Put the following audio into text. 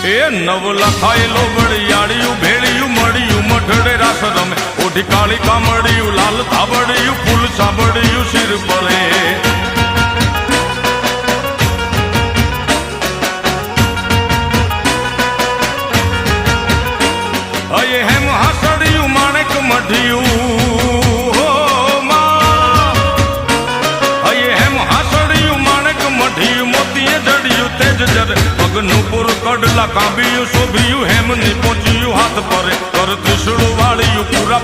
એ નવ લખાયેલો વડિયાળિયું ભેળિયું મળ્યું મઢડે રાસ રમે ઓઢી કાળી કામડિયું લાલ થાબડિયું ફૂલ સાબડિયું શિર પરે અયે હેમ હાસડિયું માણેક મઢિયું પગનું પૂર કડલા કાંબિયું શોભિયું હેમની પહોંચ્યું હાથ પરે કર ત્રિશુળ વાળિયું પૂરા